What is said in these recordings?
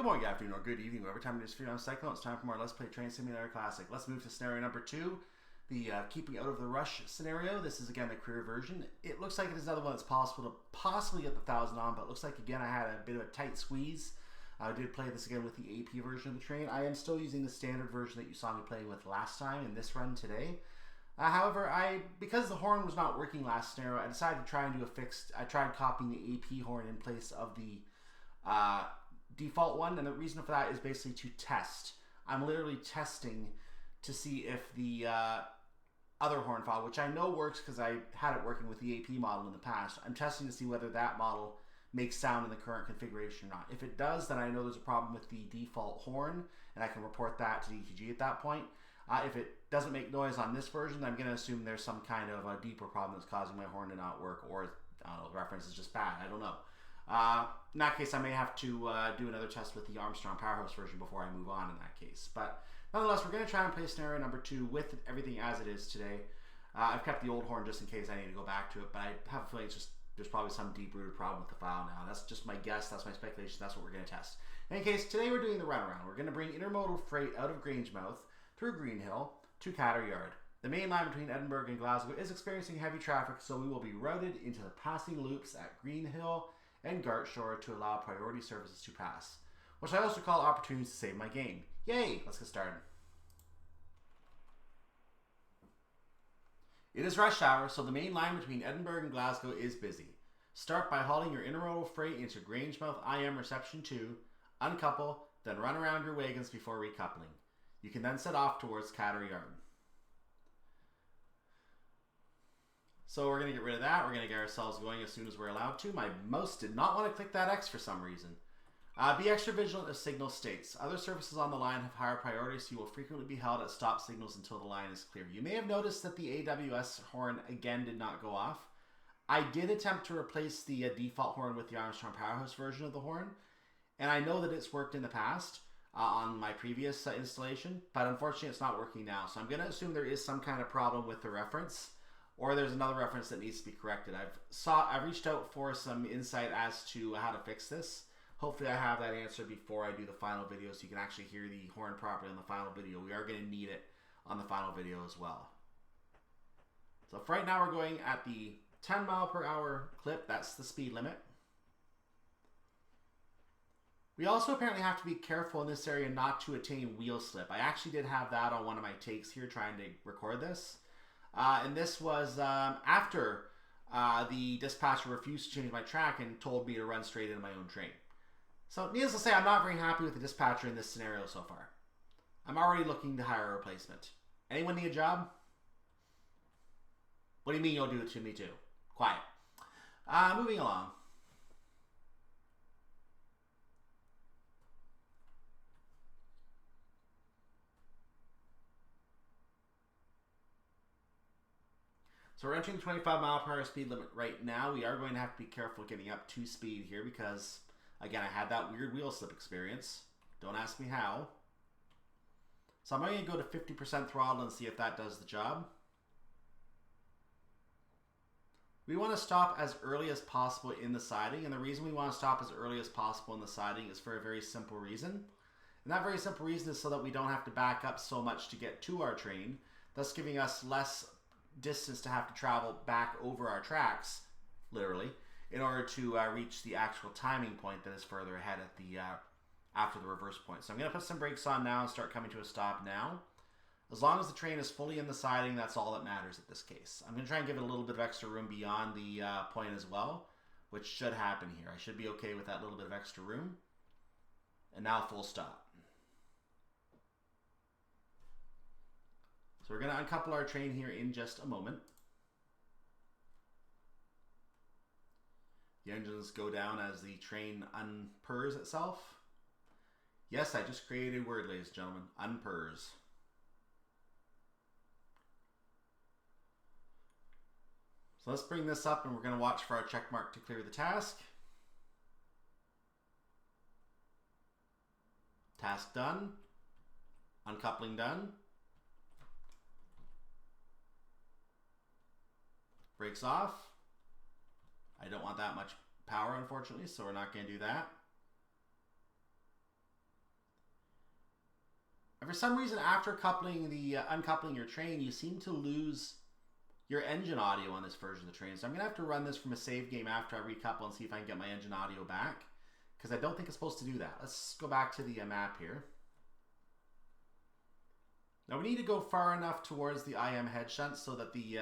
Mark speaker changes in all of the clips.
Speaker 1: Good morning, good afternoon, or good evening, whatever time it is for you on Cyclone. It's time for more Let's Play Train Simulator Classic. Let's move to scenario number 2, the keeping out of the rush scenario. This is again the career version. It looks like it is another one that's possible to possibly get the 1,000 on, but it looks like again I had a bit of a tight squeeze. I did play this again with the AP version of the train. I am still using the standard version that you saw me playing with last time in this run today. However, because the horn was not working last scenario, I decided to try and do a fixed. I tried copying the AP horn in place of the default one, and the reason for that is basically to test. I'm literally testing to see if the other horn file, which I know works because I had it working with the AP model in the past, I'm testing to see whether that model makes sound in the current configuration or not. If it does, then I know there's a problem with the default horn, and I can report that to DTG at that point. If it doesn't make noise on this version, I'm going to assume there's some kind of a deeper problem that's causing my horn to not work, or I don't know, the reference is just bad. I don't know. In that case, I may have to do another test with the Armstrong Powerhouse version before I move on in that case. But nonetheless, we're going to try and play scenario number 2 with everything as it is today. I've kept the old horn just in case I need to go back to it, but I have a feeling it's just there's probably some deep-rooted problem with the file now. That's just my guess. That's my speculation. That's what we're going to test. In any case, today we're doing the runaround. We're going to bring intermodal freight out of Grangemouth through Greenhill to Cadder Yard. The main line between Edinburgh and Glasgow is experiencing heavy traffic, so we will be routed into the passing loops at Greenhill and Gartshore to allow priority services to pass, which I also call opportunities to save my game. Yay! Let's get started. It is rush hour, so the main line between Edinburgh and Glasgow is busy. Start by hauling your intermodal freight into Grangemouth IM Reception 2, uncouple, then run around your wagons before recoupling. You can then set off towards Cadder Yard. So we're going to get rid of that. We're going to get ourselves going as soon as we're allowed to. My mouse did not want to click that X for some reason. Be extra vigilant as signal states. Other services on the line have higher priority, so you will frequently be held at stop signals until the line is clear. You may have noticed that the AWS horn again did not go off. I did attempt to replace the default horn with the Armstrong Powerhouse version of the horn, and I know that it's worked in the past on my previous installation, but unfortunately it's not working now. So I'm going to assume there is some kind of problem with the reference, or there's another reference that needs to be corrected. I've reached out for some insight as to how to fix this. Hopefully I have that answer before I do the final video so you can actually hear the horn properly on the final video. We are going to need it on the final video as well. So for right now we're going at the 10 mile per hour clip. That's the speed limit. We also apparently have to be careful in this area not to attain wheel slip. I actually did have that on one of my takes here trying to record this. And this was after the dispatcher refused to change my track and told me to run straight into my own train. So needless to say, I'm not very happy with the dispatcher in this scenario so far. I'm already looking to hire a replacement. Anyone need a job? What do you mean you'll do it to me too? Quiet. Moving along. So we're entering the 25 mile per hour speed limit right now. We are going to have to be careful getting up to speed here because, again, I had that weird wheel slip experience. Don't ask me how. So I'm going to go to 50% throttle and see if that does the job. We want to stop as early as possible in the siding, and the reason we want to stop as early as possible in the siding is for a very simple reason. And that very simple reason is so that we don't have to back up so much to get to our train, thus giving us less distance to have to travel back over our tracks, literally, in order to reach the actual timing point that is further ahead at the after the reverse point. So I'm going to put some brakes on now and start coming to a stop now. As long as the train is fully in the siding, that's all that matters at this case. I'm going to try and give it a little bit of extra room beyond the point as well, which should happen here. I should be okay with that little bit of extra room. And now full stop. So we're going to uncouple our train here in just a moment. The engines go down as the train unpurs itself. Yes, I just created a word, ladies and gentlemen. Unpurs. So let's bring this up and we're going to watch for our check mark to clear the task. Task done. Uncoupling done. Brakes off. I don't want that much power, unfortunately, so we're not going to do that. for some reason, after uncoupling your train, you seem to lose your engine audio on this version of the train. So I'm going to have to run this from a save game after I recouple and see if I can get my engine audio back, because I don't think it's supposed to do that. Let's go back to the map here. Now we need to go far enough towards the IM head shunt so that the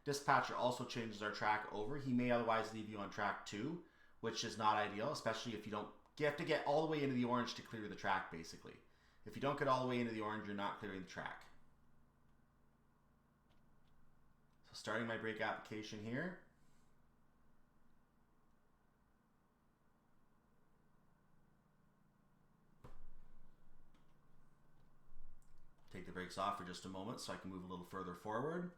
Speaker 1: dispatcher also changes our track over. He may otherwise leave you on track 2, which is not ideal, especially if you have to get all the way into the orange to clear the track, basically. If you don't get all the way into the orange, you're not clearing the track. So starting my brake application here. Take the brakes off for just a moment so I can move a little further forward.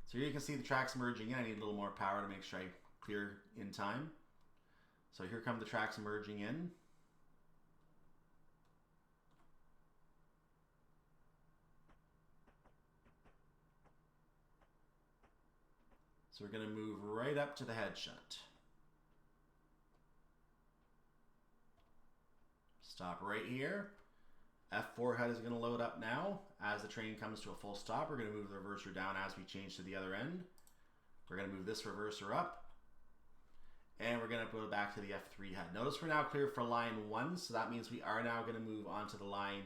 Speaker 1: So here you can see the tracks merging in. I need a little more power to make sure I clear in time. So here come the tracks merging in. So we're going to move right up to the head shunt. Stop right here. F4 head is going to load up now. As the train comes to a full stop, we're going to move the reverser down as we change to the other end. We're going to move this reverser up. And we're going to go back to the F3 head. Notice we're now clear for line 1, so that means we are now going to move onto the line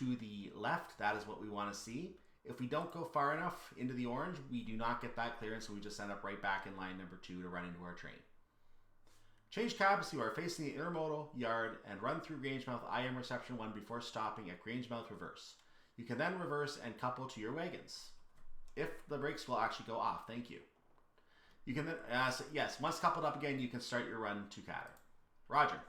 Speaker 1: to the left. That is what we want to see. If we don't go far enough into the orange, we do not get that clearance, so we just end up right back in line number 2 to run into our train. Change cabs so you are facing the intermodal yard and run through Grangemouth IM reception 1 before stopping at Grangemouth reverse. You can then reverse and couple to your wagons. If the brakes will actually go off, thank you. You can then, yes, once coupled up again, you can start your run to Cadder. Roger.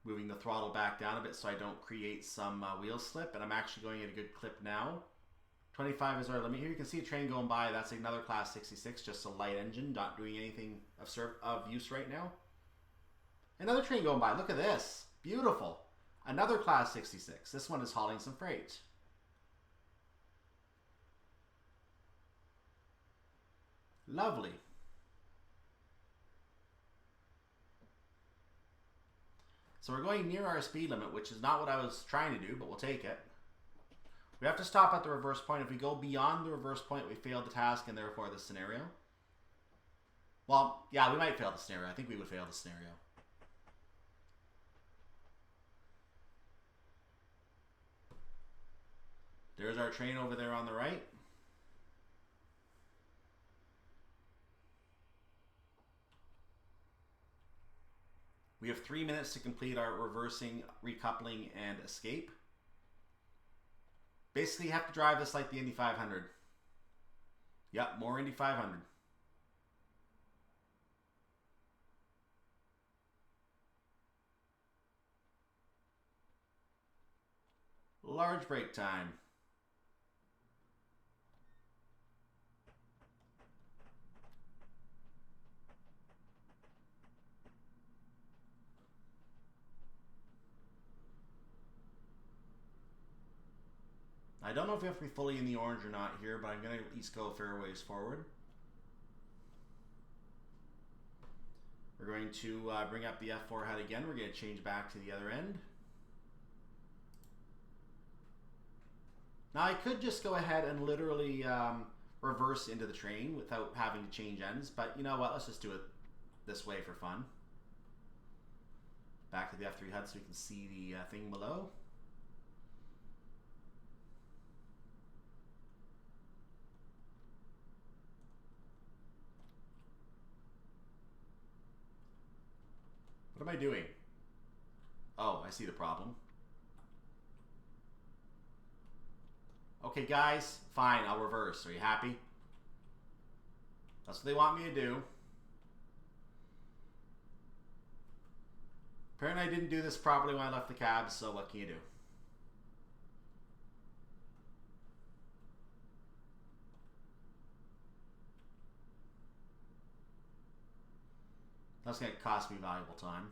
Speaker 1: Moving the throttle back down a bit so I don't create some wheel slip, and I'm actually going at a good clip now. 25 is our limit here. You can see a train going by. That's another Class 66, just a light engine, not doing anything of use right now. Another train going by. Look at this. Beautiful. Another Class 66. This one is hauling some freight. Lovely. So we're going near our speed limit, which is not what I was trying to do, but we'll take it. We have to stop at the reverse point. If we go beyond the reverse point, we fail the task and therefore the scenario. Well, yeah, we might fail the scenario. I think we would fail the scenario. There's our train over there on the right. We have 3 minutes to complete our reversing, recoupling, and escape. Basically, you have to drive this like the Indy 500. Yep, more Indy 500. Large brake time. I don't know if we have to be fully in the orange or not here, but I'm going to at least go a fair ways forward. We're going to bring up the F4 head again. We're going to change back to the other end. Now I could just go ahead and literally reverse into the train without having to change ends, but you know what, let's just do it this way for fun. Back to the F3 head so we can see the thing below. What am I doing? Oh, I see the problem. Okay, guys, fine, I'll reverse. Are you happy? That's what they want me to do. Apparently I didn't do this properly when I left the cab, so what can you do? That's going to cost me valuable time.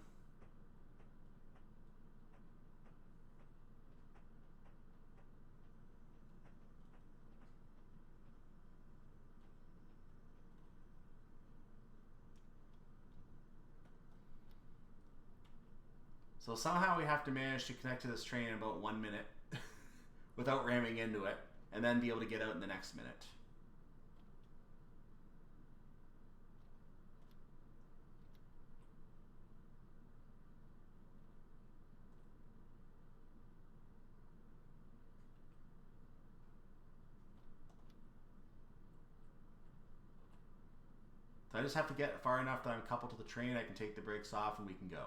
Speaker 1: So somehow we have to manage to connect to this train in about 1 minute without ramming into it, and then be able to get out in the next minute. So I just have to get far enough that I'm coupled to the train, I can take the brakes off and we can go.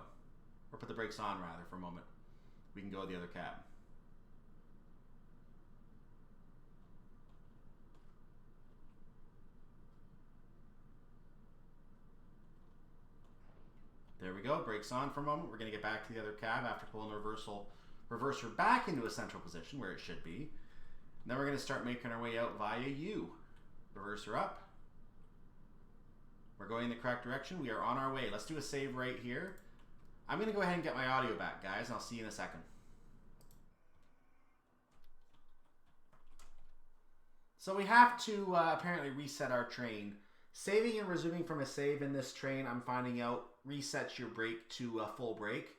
Speaker 1: Or put the brakes on, rather, for a moment. We can go to the other cab. There we go, brakes on for a moment. We're going to get back to the other cab after pulling the reverser back into a central position where it should be. And then we're going to start making our way out via U. Reverser up. We're going in the correct direction. We are on our way. Let's do a save right here. I'm going to go ahead and get my audio back, guys, and I'll see you in a second. So we have to apparently reset our train. Saving and resuming from a save in this train, I'm finding out, resets your brake to full brake.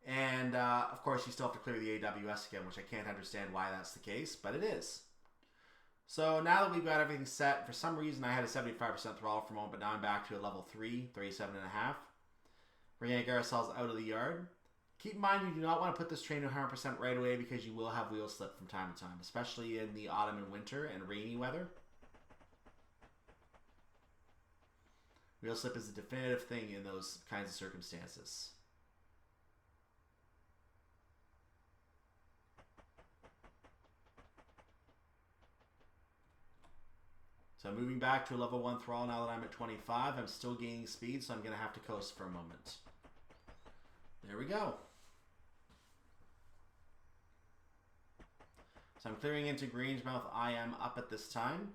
Speaker 1: And, of course, you still have to clear the AWS again, which I can't understand why that's the case, but it is. So now that we've got everything set, for some reason I had a 75% throttle for a moment, but now I'm back to a level 3, 37.5. We're going to get ourselves out of the yard. Keep in mind, you do not want to put this train to 100% right away because you will have wheel slip from time to time, especially in the autumn and winter and rainy weather. Wheel slip is a definitive thing in those kinds of circumstances. So I'm moving back to a level 1 throttle now that I'm at 25. I'm still gaining speed, so I'm going to have to coast for a moment. There we go. So I'm clearing into Grangemouth. I am up at this time.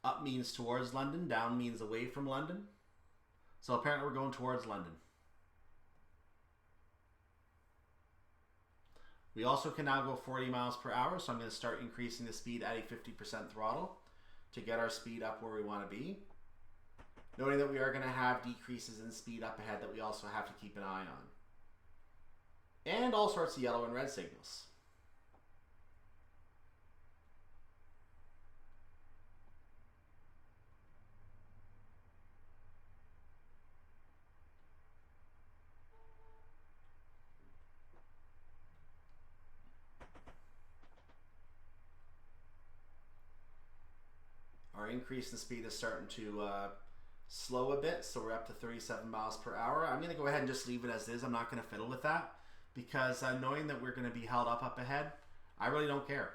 Speaker 1: Up means towards London. Down means away from London. So apparently we're going towards London. We also can now go 40 miles per hour, so I'm going to start increasing the speed at a 50% throttle to get our speed up where we want to be. Noting that we are going to have decreases in speed up ahead that we also have to keep an eye on. And all sorts of yellow and red signals. Our increase in speed is starting to slow a bit, so we're up to 37 miles per hour. I'm going to go ahead and just leave it as is. I'm not going to fiddle with that because knowing that we're going to be held up ahead, I really don't care.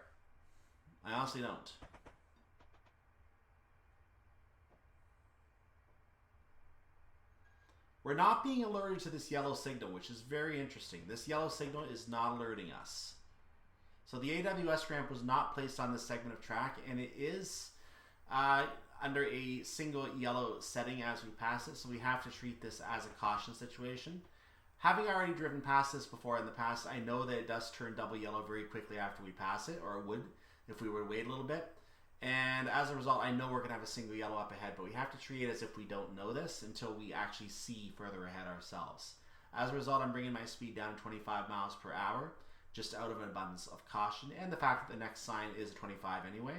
Speaker 1: I honestly don't. We're not being alerted to this yellow signal, which is very interesting. This yellow signal is not alerting us. So the AWS ramp was not placed on this segment of track, and it is under a single yellow setting as we pass it, so we have to treat this as a caution situation. Having already driven past this before in the past, I know that it does turn double yellow very quickly after we pass it, or it would if we were to wait a little bit. And as a result, I know we're going to have a single yellow up ahead, but we have to treat it as if we don't know this until we actually see further ahead ourselves. As a result, I'm bringing my speed down to 25 miles per hour, just out of an abundance of caution, and the fact that the next sign is a 25 anyway.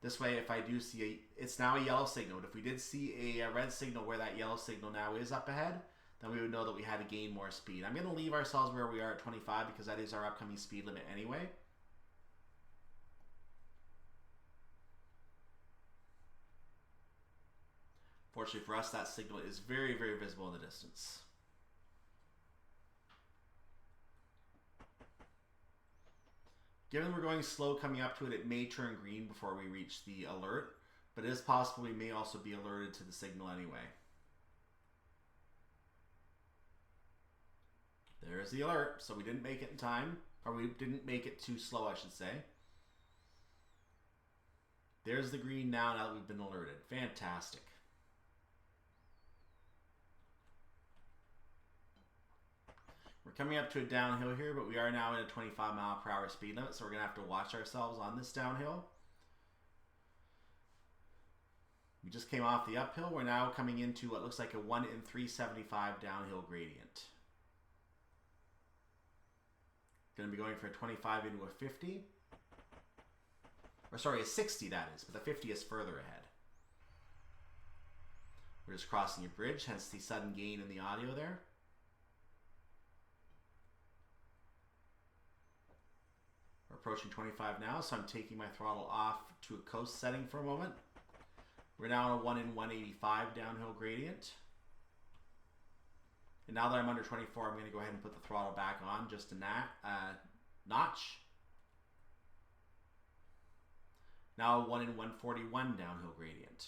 Speaker 1: This way, if I do see it's now a yellow signal. If we did see a red signal where that yellow signal now is up ahead, then we would know that we had to gain more speed. I'm going to leave ourselves where we are at 25 because that is our upcoming speed limit anyway. Fortunately for us, that signal is very, very visible in the distance. Given we're going slow coming up to it, it may turn green before we reach the alert, but it is possible we may also be alerted to the signal anyway. There's the alert, so we didn't make it in time, or we didn't make it too slow, I should say. There's the green now that we've been alerted. Fantastic. We're coming up to a downhill here, but we are now in a 25 mile per hour speed limit, so we're going to have to watch ourselves on this downhill. We just came off the uphill. We're now coming into what looks like a 1 in 375 downhill gradient. Going to be going for a 25 into a 50. Or sorry, a 60 that is, but the 50 is further ahead. We're just crossing a bridge, hence the sudden gain in the audio there. We're approaching 25 now, so I'm taking my throttle off to a coast setting for a moment. We're now on a 1 in 185 downhill gradient. And now that I'm under 24, I'm going to go ahead and put the throttle back on just a notch. Now 1 in 141 downhill gradient.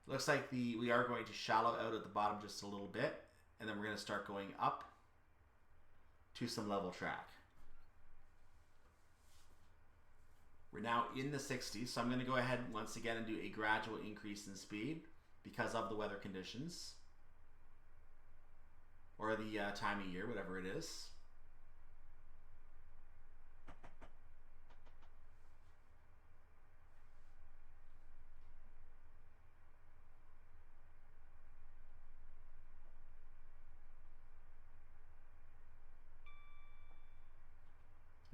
Speaker 1: Looks like we are going to shallow out at the bottom just a little bit, and then we're going to start going up to some level track. We're now in the 60s, so I'm going to go ahead once again and do a gradual increase in speed because of the weather conditions or the time of year, whatever it is.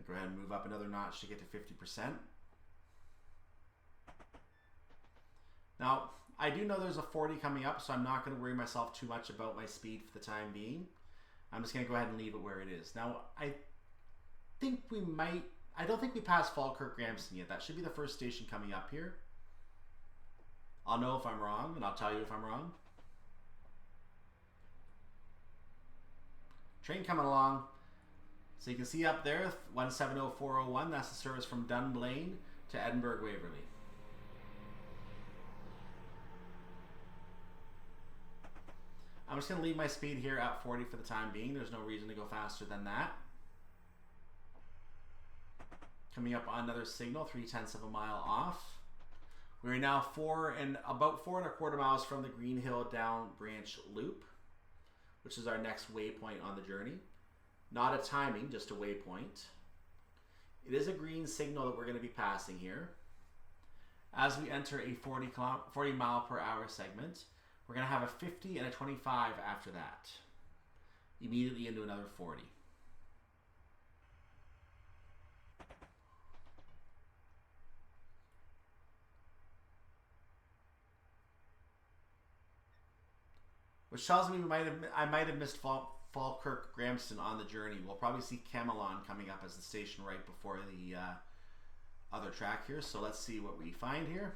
Speaker 1: Go ahead and move up another notch to get to 50%. Now, I do know there's a 40 coming up, so I'm not going to worry myself too much about my speed for the time being. I'm just going to go ahead and leave it where it is. Now, I think we might... I don't think we passed Falkirk Gramston yet. That should be the first station coming up here. I'll know if I'm wrong, and I'll tell you if I'm wrong. Train coming along. So you can see up there, 170401, that's the service from Dunblane to Edinburgh Waverley. I'm just going to leave my speed here at 40 for the time being. There's no reason to go faster than that. Coming up on another signal, 3/10 of a mile off. We're now about 4¼ miles from the Greenhill down branch loop, which is our next waypoint on the journey. Not a timing, just a waypoint. It is a green signal that we're going to be passing here. As we enter a 40 mile per hour segment, we're going to have a 50 and a 25 after that. Immediately into another 40. Which tells me I might have missed Falkirk Gramston on the journey. We'll probably see Camelon coming up as the station right before the other track here. So let's see what we find here.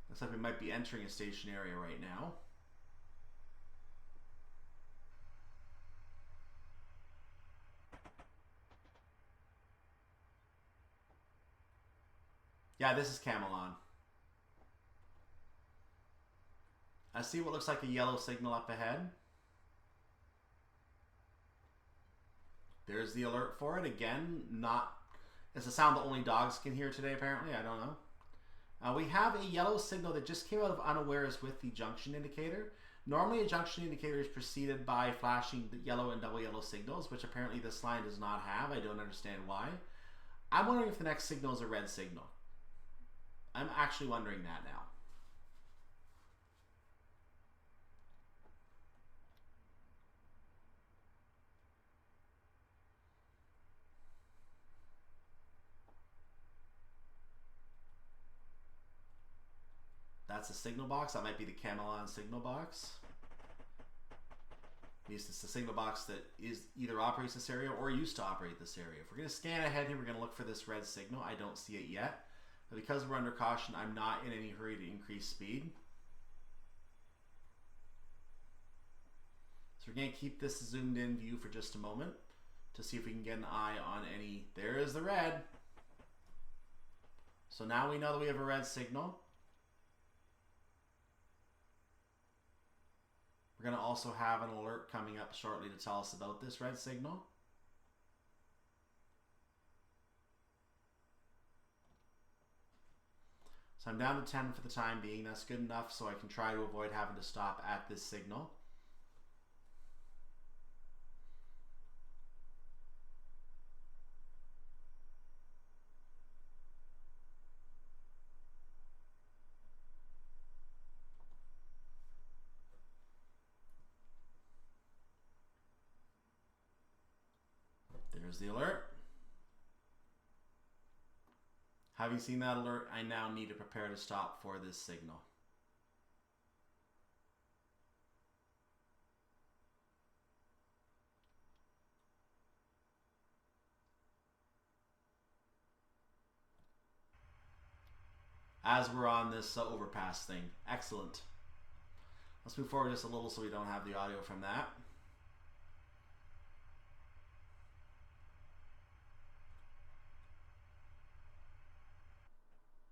Speaker 1: Looks like we might be entering a station area right now. Yeah, this is Camelon. I see what looks like a yellow signal up ahead. There's the alert for it. Again, it's a sound that only dogs can hear today, apparently. I don't know. We have a yellow signal that just came out of unawares with the junction indicator. Normally, a junction indicator is preceded by flashing the yellow and double yellow signals, which apparently this line does not have. I don't understand why. I'm wondering if the next signal is a red signal. I'm actually wondering that now. That's a signal box. That might be the Camelon signal box. At least it's the signal box that either operates this area or used to operate this area. If we're going to scan ahead here, we're going to look for this red signal. I don't see it yet. But because we're under caution, I'm not in any hurry to increase speed. So we're going to keep this zoomed in view for just a moment to see if we can get an eye on any... There is the red. So now we know that we have a red signal. We're going to also have an alert coming up shortly to tell us about this red signal. So I'm down to 10 for the time being. That's good enough so I can try to avoid having to stop at this signal. There's the alert. Having seen that alert, I now need to prepare to stop for this signal. As we're on this overpass thing. Excellent. Let's move forward just a little so we don't have the audio from that.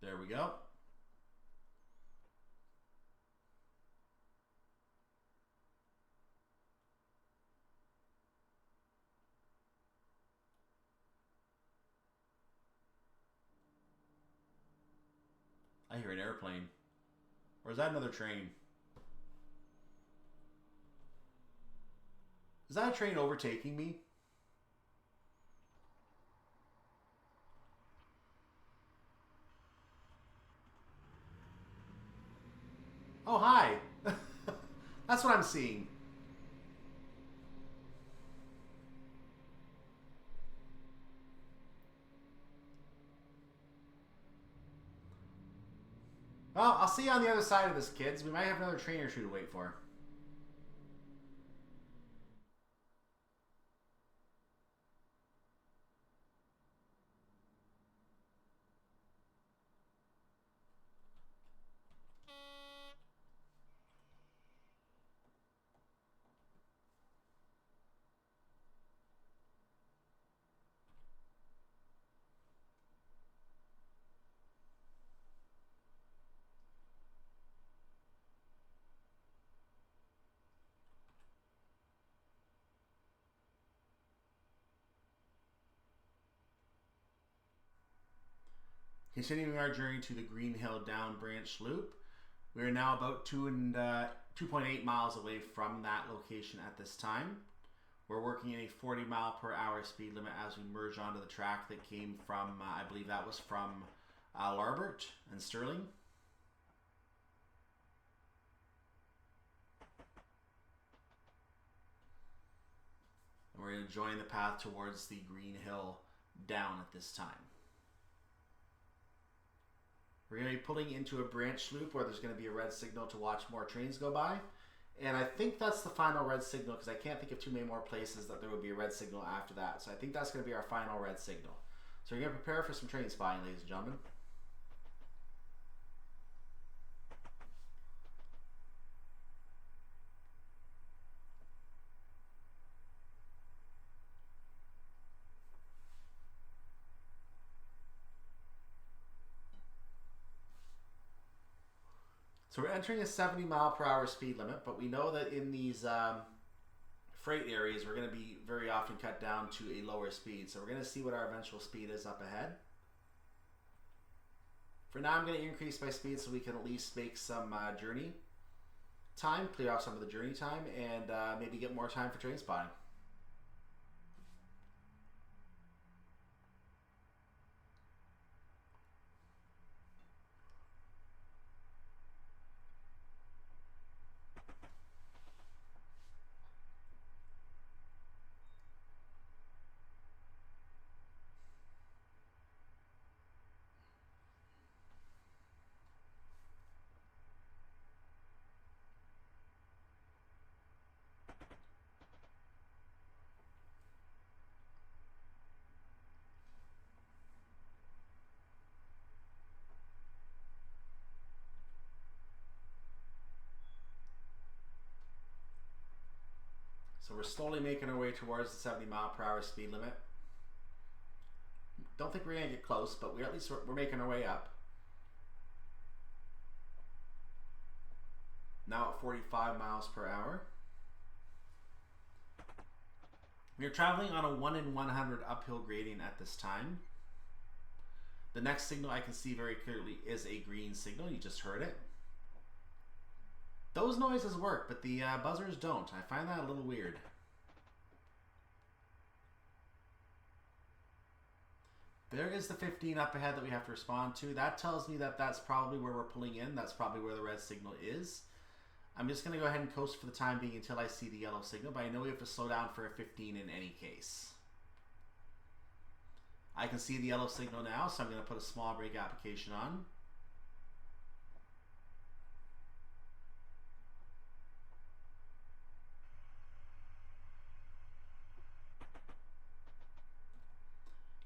Speaker 1: There we go. I hear an airplane. Or is that another train? Is that a train overtaking me? Oh, hi. That's what I'm seeing. Well, I'll see you on the other side of this, kids. We might have another train or two to wait for. Continuing our journey to the Greenhill down branch loop, we are now about 2.8 miles away from that location at this time. We're working in a 40 mile per hour speed limit as we merge onto the track that came from, I believe that was from Larbert and Stirling. And we're going to join the path towards the Greenhill down at this time. We're going to be pulling into a branch loop where there's going to be a red signal to watch more trains go by. And I think that's the final red signal because I can't think of too many more places that there would be a red signal after that. So I think that's going to be our final red signal. So we're going to prepare for some train spotting, ladies and gentlemen. So we're entering a 70 mile per hour speed limit, but we know that in these freight areas, we're going to be very often cut down to a lower speed. So we're going to see what our eventual speed is up ahead. For now, I'm going to increase my speed so we can at least make some journey time, clear off some of the journey time, and maybe get more time for train spotting. So we're slowly making our way towards the 70 mile per hour speed limit. Don't think we're going to get close, but we're making our way up. Now at 45 miles per hour. We are traveling on a 1 in 100 uphill gradient at this time. The next signal I can see very clearly is a green signal. You just heard it. Those noises work, but the buzzers don't. I find that a little weird. There is the 15 up ahead that we have to respond to. That tells me that that's probably where we're pulling in. That's probably where the red signal is. I'm just going to go ahead and coast for the time being until I see the yellow signal, but I know we have to slow down for a 15 in any case. I can see the yellow signal now, so I'm going to put a small brake application on.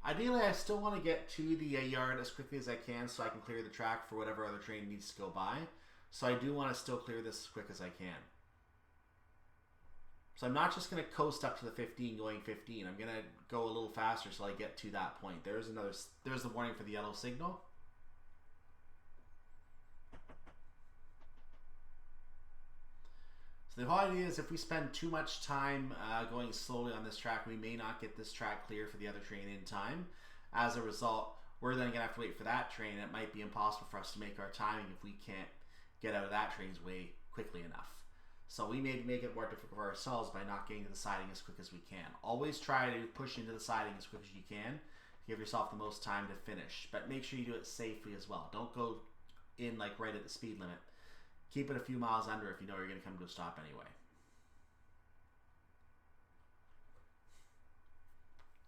Speaker 1: Ideally, I still want to get to the yard as quickly as I can so I can clear the track for whatever other train needs to go by. So I do want to still clear this as quick as I can. So I'm not just going to coast up to the 15 going 15. I'm going to go a little faster so I get to that point. There's the warning for the yellow signal. So the whole idea is if we spend too much time going slowly on this track, we may not get this track clear for the other train in time. As a result, we're then going to have to wait for that train. It might be impossible for us to make our timing if we can't get out of that train's way quickly enough. So we may make it more difficult for ourselves by not getting to the siding as quick as we can. Always try to push into the siding as quick as you can to give yourself the most time to finish. But make sure you do it safely as well. Don't go in like right at the speed limit. Keep it a few miles under if you know you're going to come to a stop anyway.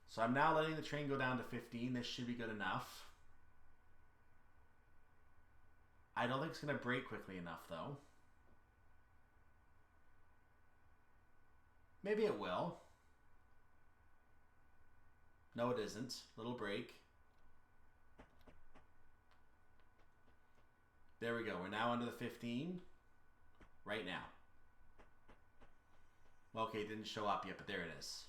Speaker 1: So I'm now letting the train go down to 15. This should be good enough. I don't think it's going to brake quickly enough though. Maybe it will. No, it isn't. Little brake. There we go. We're now under the 15. Right now. Okay, it didn't show up yet, but there it is.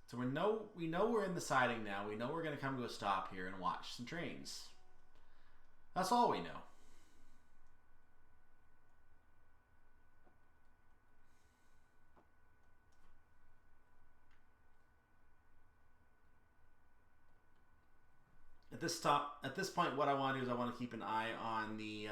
Speaker 1: So we know we're in the siding now. We know we're going to come to a stop here and watch some trains. That's all we know. At this point, what I want to do is I want to keep an eye on the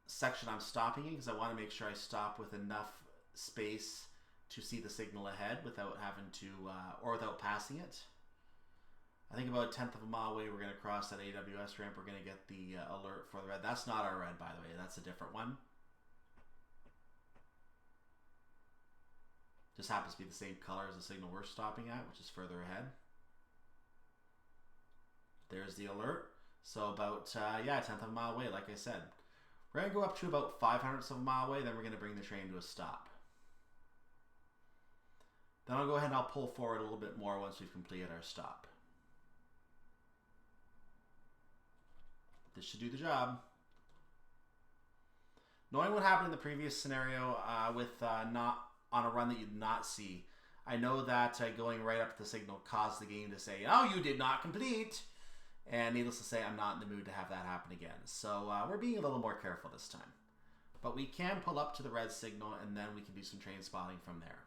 Speaker 1: section I'm stopping in because I want to make sure I stop with enough space to see the signal ahead without having to, or without passing it. I think about 1/10 of a mile away, we're going to cross that AWS ramp. We're going to get the alert for the red. That's not our red, by the way. That's a different one. Just happens to be the same color as the signal we're stopping at, which is further ahead. There's the alert. So about, yeah, 1/10 of a mile away, like I said. We're going to go up to about 0.05 of a mile away, then we're going to bring the train to a stop. Then I'll go ahead and I'll pull forward a little bit more once we've completed our stop. This should do the job. Knowing what happened in the previous scenario with not on a run that you did not see, I know that going right up to the signal caused the game to say, oh, you did not complete. And needless to say, I'm not in the mood to have that happen again. So we're being a little more careful this time. But we can pull up to the red signal and then we can do some train spotting from there.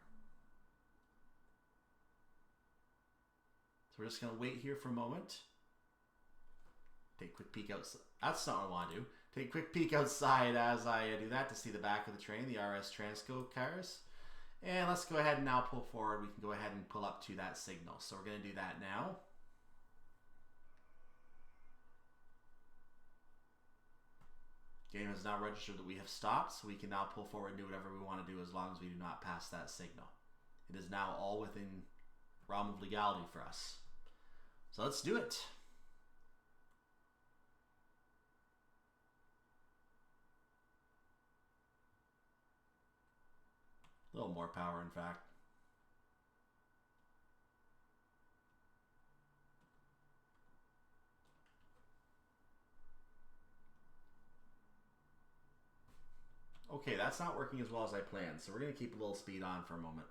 Speaker 1: So we're just going to wait here for a moment. Take a quick peek outside. That's not what I want to do. Take a quick peek outside as I do that to see the back of the train, the RS Transco cars. And let's go ahead and now pull forward. We can go ahead and pull up to that signal. So we're going to do that now. Game has now registered that we have stopped, so we can now pull forward and do whatever we want to do as long as we do not pass that signal. It is now all within realm of legality for us. So let's do it. A little more power, in fact. Okay, that's not working as well as I planned, so we're going to keep a little speed on for a moment.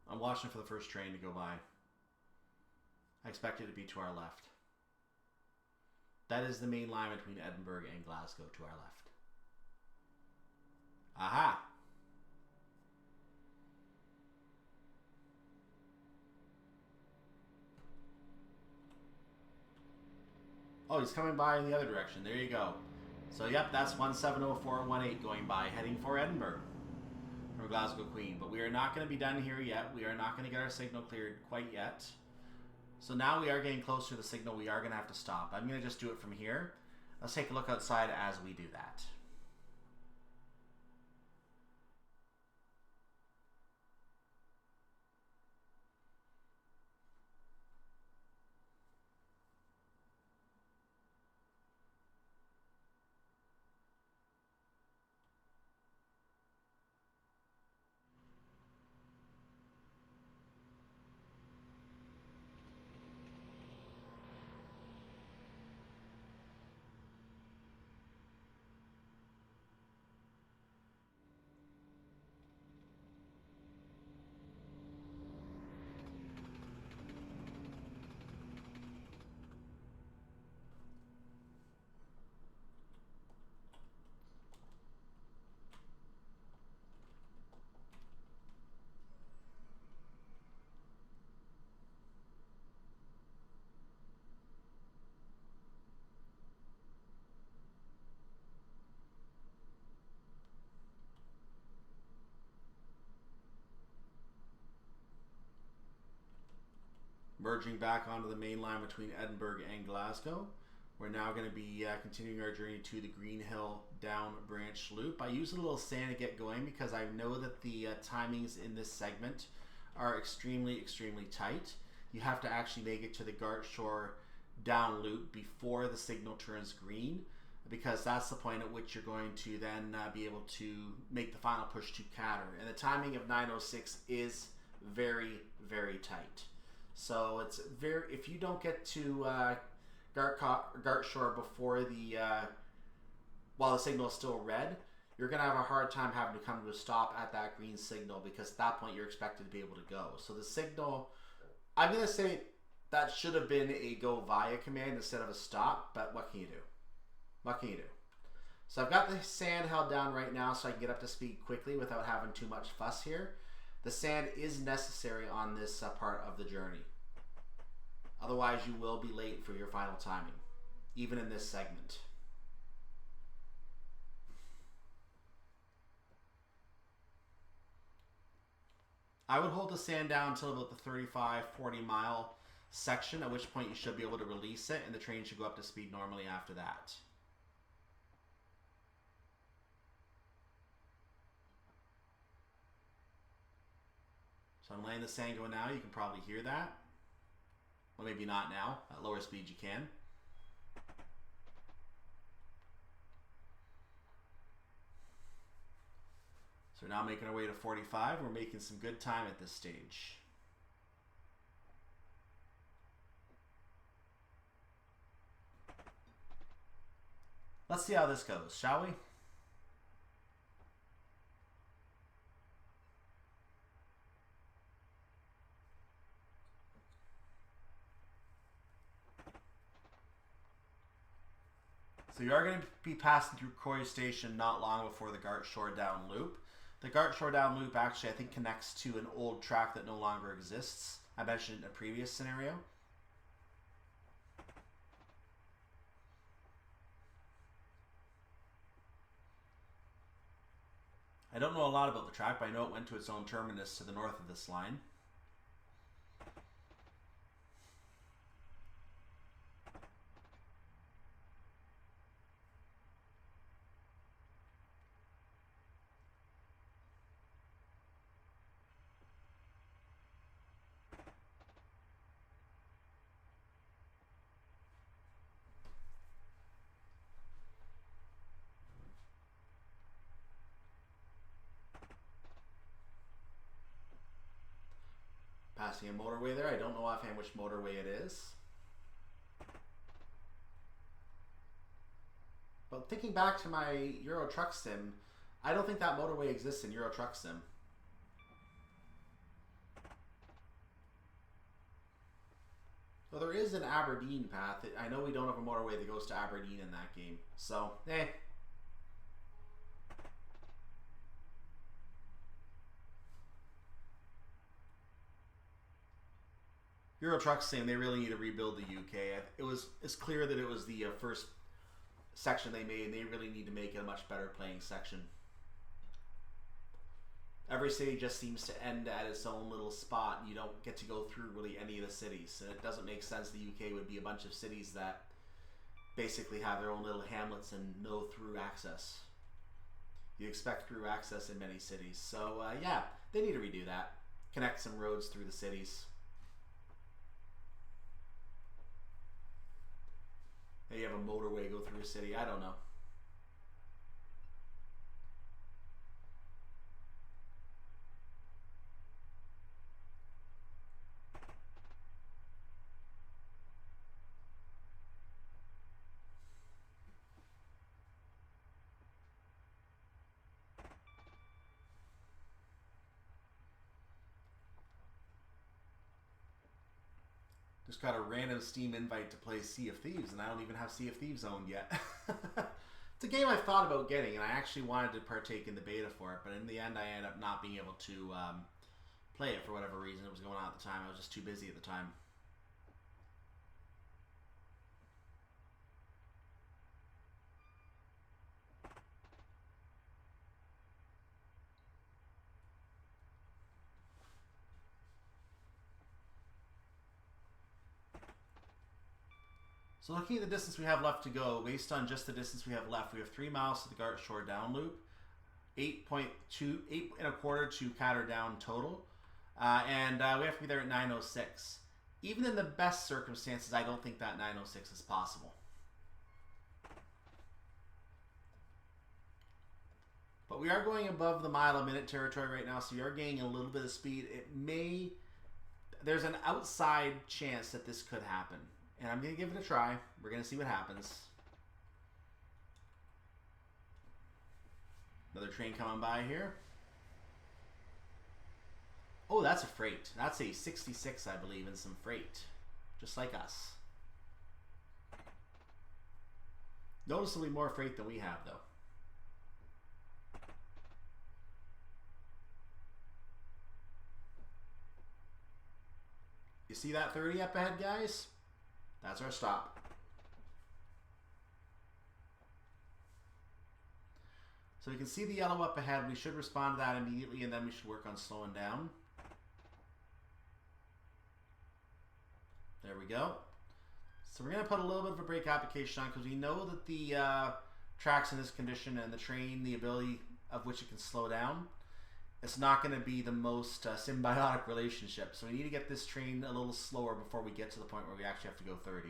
Speaker 1: I'm watching for the first train to go by. I expect it to be to our left. That is the main line between Edinburgh and Glasgow to our left. Aha! Oh, he's coming by in the other direction. There you go. So, yep, that's 170418 going by, heading for Edinburgh. from Glasgow Queen. But we are not going to be done here yet. We are not going to get our signal cleared quite yet. So now we are getting closer to the signal. We are going to have to stop. I'm going to just do it from here. Let's take a look outside as we do that. Merging back onto the main line between Edinburgh and Glasgow. We're now going to be continuing our journey to the Greenhill down branch loop. I use a little sand to get going because I know that the timings in this segment are extremely, extremely tight. You have to actually make it to the Gartshore down loop before the signal turns green, because that's the point at which you're going to then be able to make the final push to Cadder. And the timing of 9:06 is very, very tight. So it's very, if you don't get to Gartshore before the while the signal is still red, you're gonna have a hard time having to come to a stop at that green signal, because at that point you're expected to be able to go. So the signal, I'm gonna say that should have been a go via command instead of a stop, but what can you do? What can you do? So I've got the sand held down right now so I can get up to speed quickly without having too much fuss here. The sand is necessary on this part of the journey. Otherwise, you will be late for your final timing, even in this segment. I would hold the sand down until about the 35-40 mile section, at which point you should be able to release it, and the train should go up to speed normally after that. So I'm laying the sand going now. You can probably hear that. Well, maybe not now. At lower speed you can. So we're now making our way to 45. We're making some good time at this stage. Let's see how this goes, shall we? So you are going to be passing through Corey Station not long before the Gartshore down loop. The Gartshore down loop actually, I think, connects to an old track that no longer exists. I mentioned in a previous scenario. I don't know a lot about the track, but I know it went to its own terminus to the north of this line. Passing a motorway there. I don't know offhand which motorway it is. But thinking back to my Euro Truck Sim, I don't think that motorway exists in Euro Truck Sim. Well, there is an Aberdeen path. I know we don't have a motorway that goes to Aberdeen in that game. So, eh. Euro Truck Sim, they really need to rebuild the UK. It's clear that it was the first section they made, and they really need to make it a much better playing section. every city just seems to end at its own little spot, and you don't get to go through really any of the cities. And it doesn't make sense the UK would be a bunch of cities that basically have their own little hamlets and no through access. You expect through access in many cities. So yeah, they need to redo that. Connect some roads through the cities. Maybe you have a motorway go through a city. I don't know. Just got a random Steam invite to play Sea of Thieves, and I don't even have Sea of Thieves owned yet. It's a game I thought about getting, and I actually wanted to partake in the beta for it, but in the end I ended up not being able to play it for whatever reason it was going on at the time. I was just too busy at the time. So looking at the distance we have left to go, based on just the distance we have left, we have 3 miles to the Gartshore down loop, 8.125 to Cadder down total, and we have to be there at 9:06. Even in the best circumstances, I don't think that 9:06 is possible. But we are going above the mile-a-minute territory right now, so we are gaining a little bit of speed. There's an outside chance that this could happen. And I'm going to give it a try. We're going to see what happens. Another train coming by here. Oh, that's a freight. That's a 66, I believe, and some freight. Just like us. Noticeably more freight than we have, though. You see that 30 up ahead, guys? That's our stop. So you can see the yellow up ahead. We should respond to that immediately, and then we should work on slowing down. There we go. So we're going to put a little bit of a brake application on because we know that the track's in this condition and the train, the ability of which it can slow down, it's not going to be the most symbiotic relationship. So we need to get this train a little slower before we get to the point where we actually have to go 30.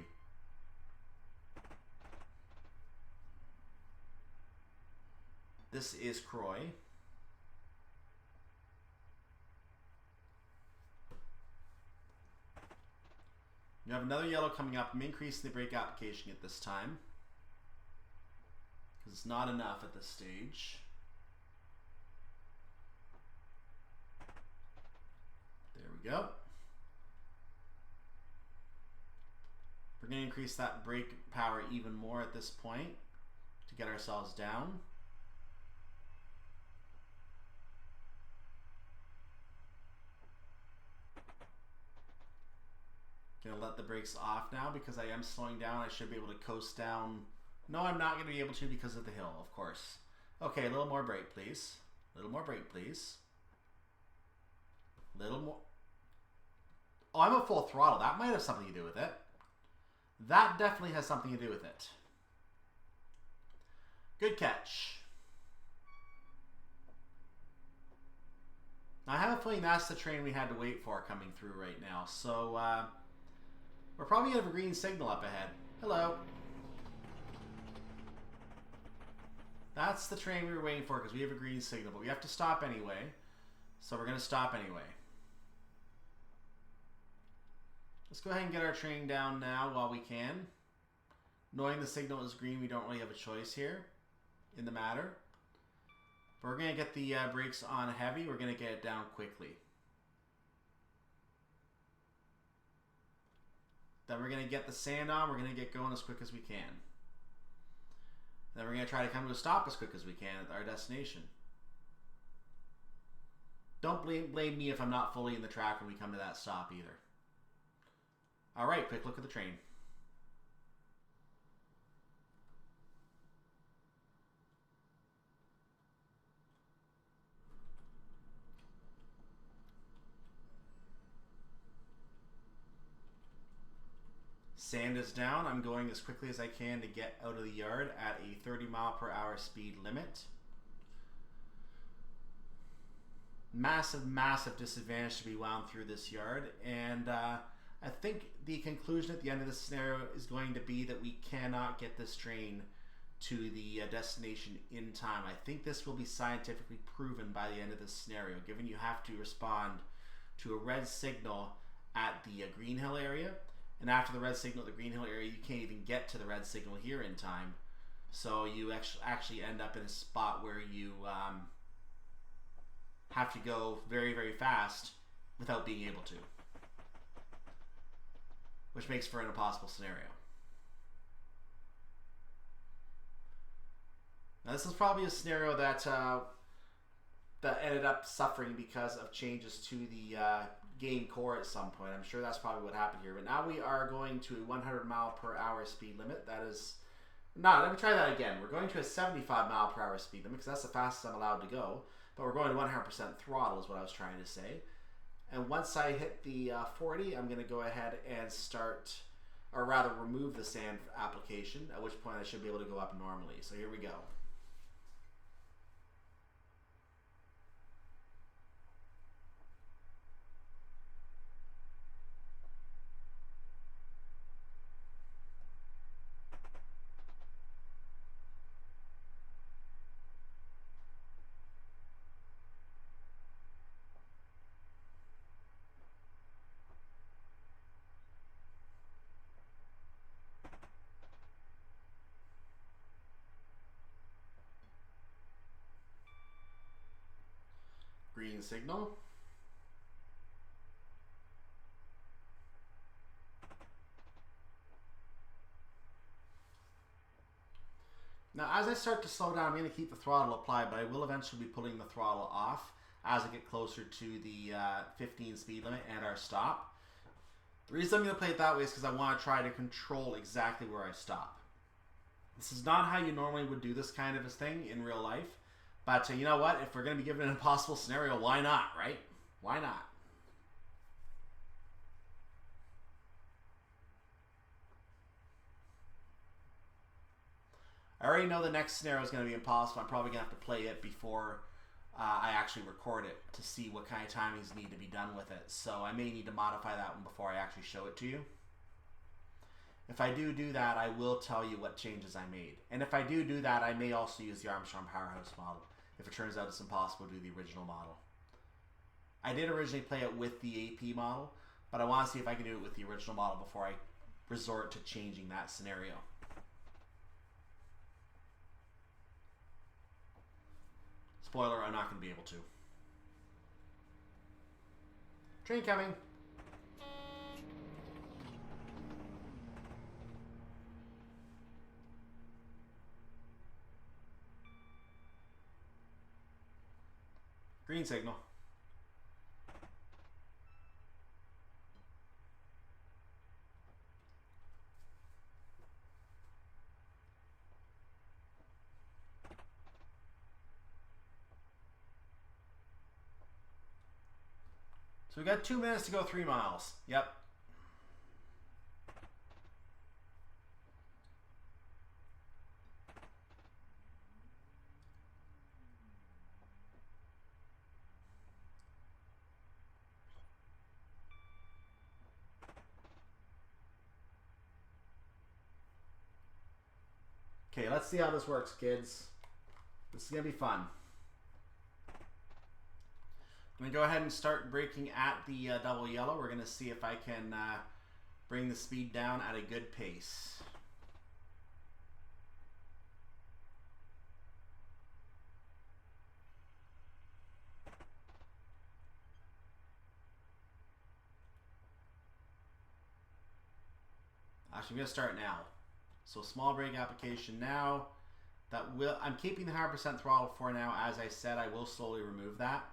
Speaker 1: This is Croy. You have another yellow coming up. I'm increasing the brake application at this time because it's not enough at this stage. Go. We're going to increase that brake power even more at this point to get ourselves down. Going to let the brakes off now because I am slowing down. I should be able to coast down. No, I'm not going to be able to because of the hill, of course. Okay, a little more brake, please. A little more brake, please. A little more. Oh, I'm at full throttle. That might have something to do with it. That definitely has something to do with it. Good catch. I have a feeling that's the train we had to wait for coming through right now. So, we're probably going to have a green signal up ahead. Hello. That's the train we were waiting for because we have a green signal. But we have to stop anyway. So we're going to stop anyway. Let's go ahead and get our train down now while we can. Knowing the signal is green, we don't really have a choice here in the matter. But we're going to get the brakes on heavy. We're going to get it down quickly. Then we're going to get the sand on. We're going to get going as quick as we can. Then we're going to try to come to a stop as quick as we can at our destination. Don't blame me if I'm not fully in the track when we come to that stop either. Alright, quick look at the train. Sand is down. I'm going as quickly as I can to get out of the yard at a 30-mile-per-hour speed limit. Massive, massive disadvantage to be wound through this yard, and I think the conclusion at the end of this scenario is going to be that we cannot get this train to the destination in time. I think this will be scientifically proven by the end of this scenario, given you have to respond to a red signal at the Greenhill area, and after the red signal at the Greenhill area, you can't even get to the red signal here in time. So you actually end up in a spot where you have to go very, very fast without being able to, which makes for an impossible scenario. Now, this is probably a scenario that ended up suffering because of changes to the game core at some point. I'm sure that's probably what happened here. But now we are going to a 100-mile-per-hour speed limit. That is... No, let me try that again. We're going to a 75-mile-per-hour speed limit because that's the fastest I'm allowed to go. But we're going to 100% throttle is what I was trying to say. And once I hit the 40, I'm going to go ahead and start, or rather remove the sand application, at which point I should be able to go up normally. So here we go. Green signal. Now, as I start to slow down, I'm going to keep the throttle applied, but I will eventually be pulling the throttle off as I get closer to the 15 speed limit and our stop. The reason I'm going to play it that way is because I want to try to control exactly where I stop. This is not how you normally would do this kind of a thing in real life. But you know what? If we're going to be given an impossible scenario, why not, right? Why not? I already know the next scenario is going to be impossible. I'm probably going to have to play it before I actually record it to see what kind of timings need to be done with it. So I may need to modify that one before I actually show it to you. If I do that, I will tell you what changes I made. And if I do that, I may also use the Armstrong Powerhouse model if it turns out it's impossible to do the original model. I did originally play it with the AP model, but I want to see if I can do it with the original model before I resort to changing that scenario. Spoiler, I'm not going to be able to. Train coming. Green signal. So we got 2 minutes to go 3 miles. Yep. Okay, let's see how this works, kids. This is going to be fun. I'm going to go ahead and start braking at the double yellow. We're going to see if I can bring the speed down at a good pace. Actually, I'm going to start now. So small brake application now. I'm keeping the 100% throttle for now. As I said, I will slowly remove that.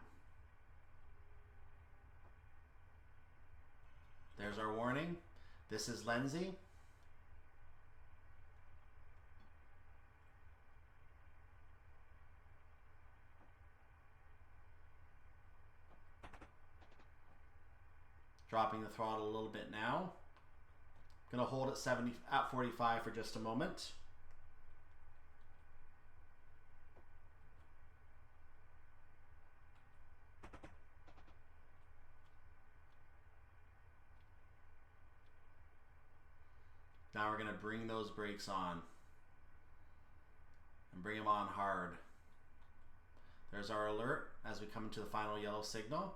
Speaker 1: There's our warning. This is Lindsay. Dropping the throttle a little bit now. Gonna hold at 45 for just a moment. Now we're gonna bring those brakes on. And bring them on hard. There's our alert as we come into the final yellow signal.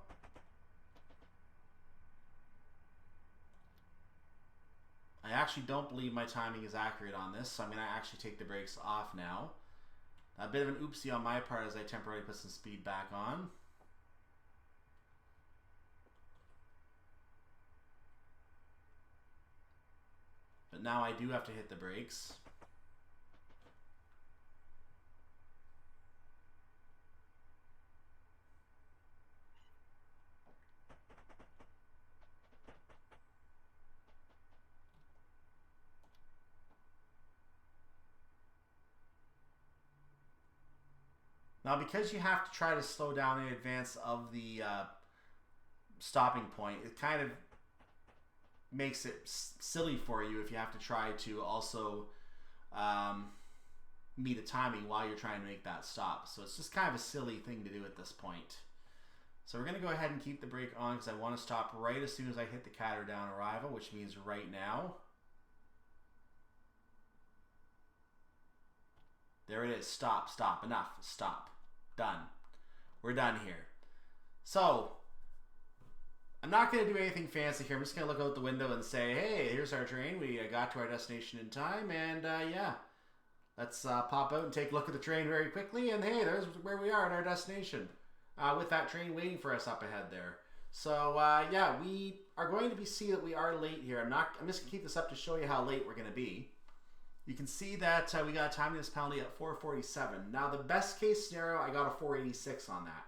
Speaker 1: I actually don't believe my timing is accurate on this, so I'm going to actually take the brakes off now. A bit of an oopsie on my part as I temporarily put some speed back on. But now I do have to hit the brakes. Now, because you have to try to slow down in advance of the stopping point, it kind of makes it silly for you if you have to try to also meet a timing while you're trying to make that stop. So it's just kind of a silly thing to do at this point. So we're going to go ahead and keep the brake on because I want to stop right as soon as I hit the Cadder down arrival, which means right now. There it is. Stop, stop, enough, stop. Done. We're done here. So, I'm not going to do anything fancy here. I'm just going to look out the window and say, hey, here's our train. We got to our destination in time, and yeah, let's pop out and take a look at the train very quickly, and hey, there's where we are at our destination, with that train waiting for us up ahead there. So, yeah, we are going to see that we are late here. I'm just going to keep this up to show you how late we're going to be. You can see that we got a timeliness penalty at 4:47. Now, the best case scenario, I got a 4:86 on that.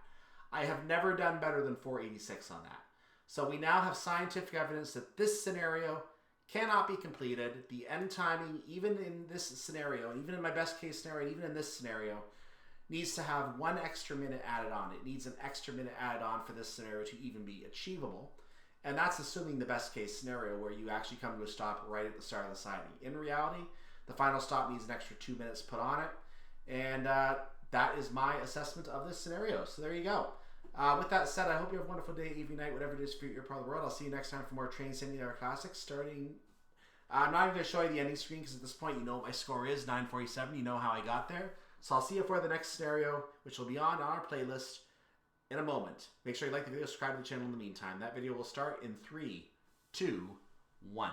Speaker 1: I have never done better than 4:86 on that. So we now have scientific evidence that this scenario cannot be completed. The end timing, even in this scenario, and even in my best case scenario, even in this scenario, needs to have 1 extra minute added on. It needs an extra minute added on for this scenario to even be achievable. And that's assuming the best case scenario where you actually come to a stop right at the start of the siding. In reality, the final stop needs an extra 2 minutes put on it. And that is my assessment of this scenario. So there you go. With that said, I hope you have a wonderful day, evening, night, whatever it is for your part of the world. I'll see you next time for more Train Simulator Classics starting... I'm not even going to show you the ending screen because at this point you know what my score is, 947. You know how I got there. So I'll see you for the next scenario, which will be on our playlist in a moment. Make sure you like the video, subscribe to the channel in the meantime. That video will start in 3, 2, 1.